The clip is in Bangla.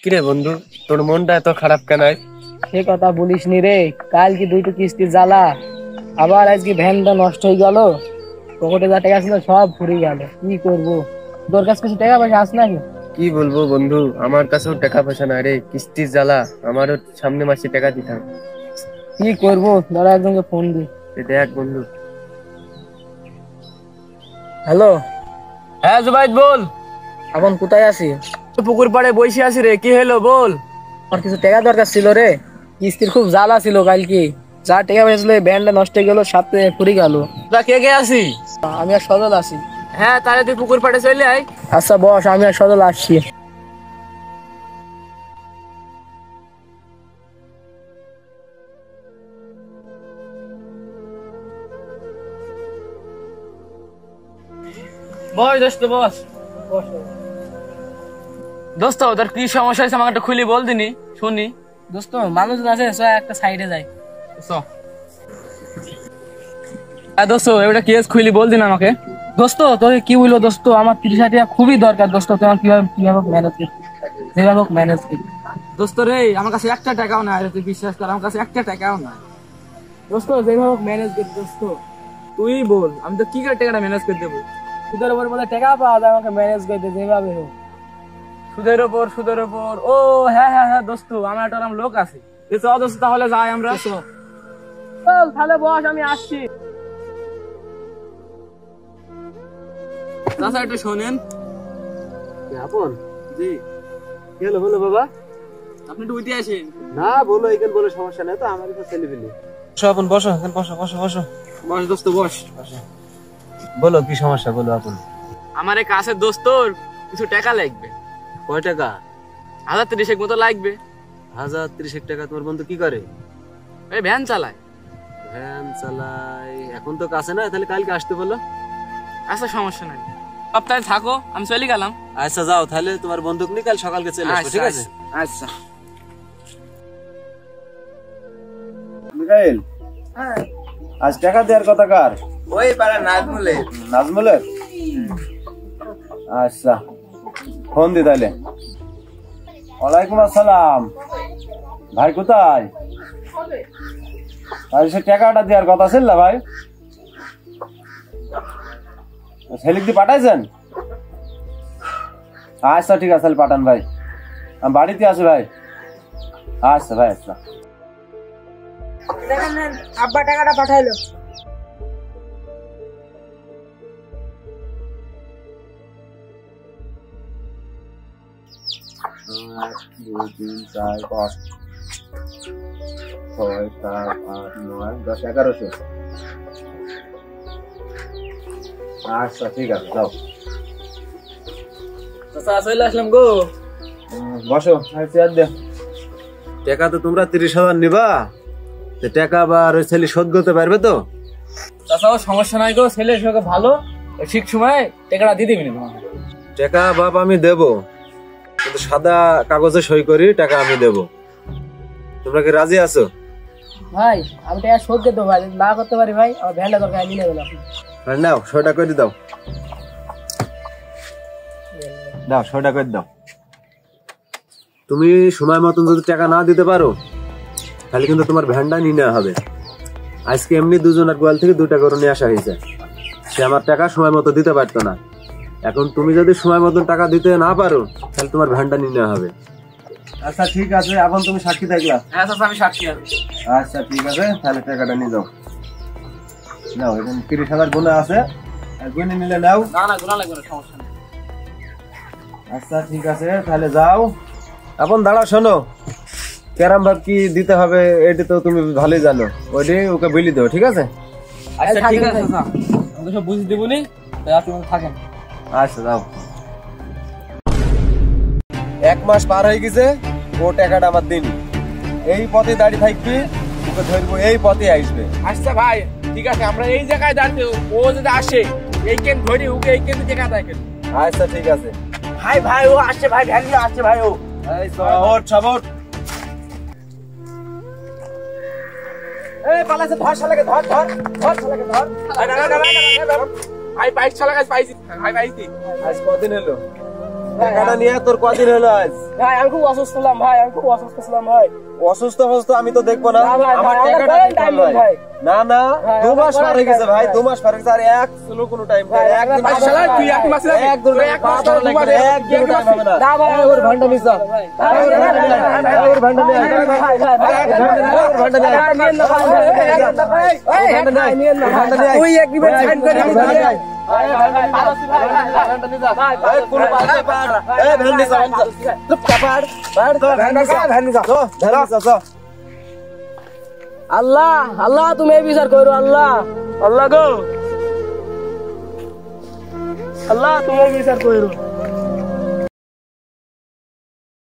কিরে বন্ধু, তোর মনটা এত খারাপ কেন? সে কথা বলিস নি রে। কাল কি দুইটো কিস্তির জ্বালা, আবার আজকে ভ্যানটা নষ্ট হয়ে গেল। পকেটে যা টাকা ছিল সব ফুরিয়ে গেল। কি করবো? তোর কাছে কিছু টাকা পয়সা আছে নাকি? কি বলবো বন্ধু, আমার কাছেও টাকা পয়সা নাই রে, কিস্তির জ্বালা। আমারও সামনে মাসে টাকা দিতাম। কি করবো, দাঁড়া একজনকে ফোন দি। দেখ বন্ধু। হ্যালো, হ্যাঁ জুবাইদ বল। এখন কোথায় আছি? পুকুর পাড়ে বসে আছি রে, কি হলো বল। আমার কিছু টাকা দরকার ছিল রে। কিস্তির খুব জ্বালা ছিল কালকে। যা টাকা পয়সা ছিল ভ্যানটা নষ্ট হয়ে গেল, সাথে ফুরিয়ে গেল। তা কে কে আছি? আমি আর সজল আছি। হ্যাঁ তাহলে তুই পুকুর পাড়ে চলে আয়। আচ্ছা বস, আমি আর সজল আসছি। বস দোস্ত বস। দোস্ত তোর কি সমস্যা হয়েছে আমাকে একটু খুলি বল দিনি শুনি। দোস্ত মানুষজন আছে, চ একটা সাইডে যাই। হ্যাঁ দোস্ত এবারে কেস খুলি বল দিন আমাকে। দোস্ত তোকে কি বললো দোস্ত, আমার 30,000 টাকা খুবই দরকার দোস্ত। তোমার কিভাবে কিভাবে ম্যানেজ করবি, যেভাবে ম্যানেজ করবি। দোস্ত রে আমার কাছে একটা টাকাও নাই, তুই বিশ্বাস কর আমার কাছে একটা টাকাও নাই। দোস্ত যেভাবে ম্যানেজ করবি দোস্ত। তুই বল আমি তো কি করে টাকাটা ম্যানেজ করে দেবো। সুদের উপর বলে টাকা পাওয়া যায়, আমাকে ম্যানেজ করতে যেভাবে হোক। সুদের ওপর ও হ্যাঁ হ্যাঁ হ্যাঁ দোস্ত আমার একটা ওরকম লোক আছে। চ দোস্ত তাহলে যাই আমরা। চল তাহলে বস, আমি আসছি। চাচা একটু শোনেন। আপন জি কি হলো বলো বাবা? আপনি একটু উঠে আসেন। না বলো, এখানে বলে সমস্যা নেই তো, আমারই তো ছেলে পেলে। বসো আপন, বসো এখানে, বসো বসো বসো। বস দোস্ত বস। বলো কি সমস্যা, বলো আপন। আমার এই কাছের দোস্তর কিছু টাকা লাগবে। কয় টাকা? 1030 মতো লাগবে। 1030 টাকা? তোমার বন্ধু কি করে? এই ভ্যান চালায়। ভ্যান চালায়? এখন তো কাছে না, তাহলে কালকে আসতে বলো। আচ্ছা সমস্যা নাই, সপ্তাহে থাকো, আমি চলে গেলাম। আচ্ছা যাও তাহলে, তোমার বন্ধুক নিয়ে কাল সকালকে চলে আসবে, ঠিক আছে? আচ্ছা। মিকাইল, আজ টাকা দেওয়ার কথা কার? ওই পাড়া নাজমুলে। নাজমুলের? আচ্ছা ফোন দি তাহলে। ওয়ালাইকুম আসসালাম। ভাই কোথায়? আজ সে টাকাটা দেওয়ার কথা ছিল না ভাই, ছেলেক দিয়ে পাঠাইছেন? আচ্ছা ঠিক আছে তাহলে পাঠান ভাই, আমি বাড়িতে আছি ভাই। আচ্ছা ভাই আচ্ছা। আব্বা টাকাটা পাঠাইলো। এক, দুই, তিন, চার, পাঁচ, ছয়, সাত, আট, নয়, 10, 1100। আচ্ছা ঠিক আছে যাও। চাচা চলে আসলাম গো। বসো, চেয়ার দে। টাকা তো তোমরা 30,000 নিবা, টাকা আবার ওই ছেলে শোধ করতে পারবে তো? চাচা সমস্যা নাই গো, ছেলের সঙ্গে ভালো, ঠিক সময় টাকাটা দিয়ে দিবি তোমাকে। টাকা বাপ আমি দেব, কিন্তু সাদা কাগজে সই করি টাকা আমি দেব। তোমরা কি রাজি আছো? ভাই আমি টাকা শোধ করতে ভাই, না করতে পারি ভাই, আমার ভ্যানটা দরকার, আমি নিয়ে গেলাম। নাও সইটা করে দাও, দাও সইটা করে দাও। তুমি সময় মতন যদি টাকা না দিতে পারো তাহলে কিন্তু তোমার ভ্যানটা নিয়ে নেওয়া হবে। আজকে এমনি দুজনের গোয়াল থেকে 2 টাকা করে নিয়ে আসা হয়েছে, সে আমার টাকা সময় মতো দিতে পারতো না। এখন তুমি যদি সময় মতন টাকা দিতে না পারো তাহলে তোমার ভ্যানটা নিয়ে নেওয়া হবে। আচ্ছা ঠিক আছে, এখন তুমি সাক্ষী থাকলা? হ্যাঁ চাচা আমি সাক্ষী আছি। আচ্ছা ঠিক আছে, তাহলে টাকাটা নিয়ে যাও। নাও এখানে 30,000 গোনা আছে, আর গুনে নিলে নাও। না না গোনা লাগবে না, সমস্যা নেই। আচ্ছা ঠিক আছে তাহলে যাও। এখন দাঁড়াও, শোনো, ক্যারাম ভাব কি দিতে হবে এটা তো তুমি ভালোই জানো, ওইটাই ওকে বলি দেবো, ঠিক আছে? আচ্ছা ঠিক আছে চাচা, আমি তো সব বুঝে দেবনি, আপনি থাকেন। আচ্ছা যাও। 1 মাস পার হয়ে গেছে, ও টাকাটা আমার দিন। এই পথে দাঁড়িয়ে থাকবি, ওকে ধরবো, এই পথে আসবে। আচ্ছা ভাই ঠিক আছে, আমরা এই জায়গায় দাঁড়িয়ে, ও যদি আসে এই কেন ধরি, ওকে এই কেন টাকা দেয়। আচ্ছা ঠিক আছে ভাই ভাই ও আসছে ভাই, ভ্যান নিয়ে আসছে ভাই ও। এই সবট সবট। এই পালাছে, ধর শালাকে, ধর ধর ধর শালাকে ধর। ভাই বাইক চালা গাছ পাইছি, ভাই পাইছি। আজ কদিন হলো? টাকাটা নিয়ে তোর কদিন হলো আজ? ভাই আমি খুব অসুস্থ ছিলাম ভাই, আমি খুব অসুস্থ ছিলাম ভাই। অসুস্থ আমি তো দেখবো না। না ভাই, আমার ভাই, টাকাটা আমার দিতে time হবে নেই ভাই। না না, ভাই, 2 মাস আমার পার হয়ে গেছে time ভাই, নেই 2 মাস পার হয়ে গেছে। আর এক চুলো কোনো টাইম ভাই, এক দিন ভাই, শালা তুই এক মাস লাগে এক দুটো এক মাস পাঁচ ধরে ধরে এক দুটো টাইম হবে না। না ভাই, ওর ভান্ডা নিছ, ওর ভান্ডা নিয়ে আয়, ওর ভান্ডা নিয়ে আয়। তুই agreement sign করে দিবি ভাই। আল্লাহ আল্লাহ তুমি এই বিচার করো আল্লাহ, আল্লাহ গো আল্লাহ তুমি এই বিচার করো।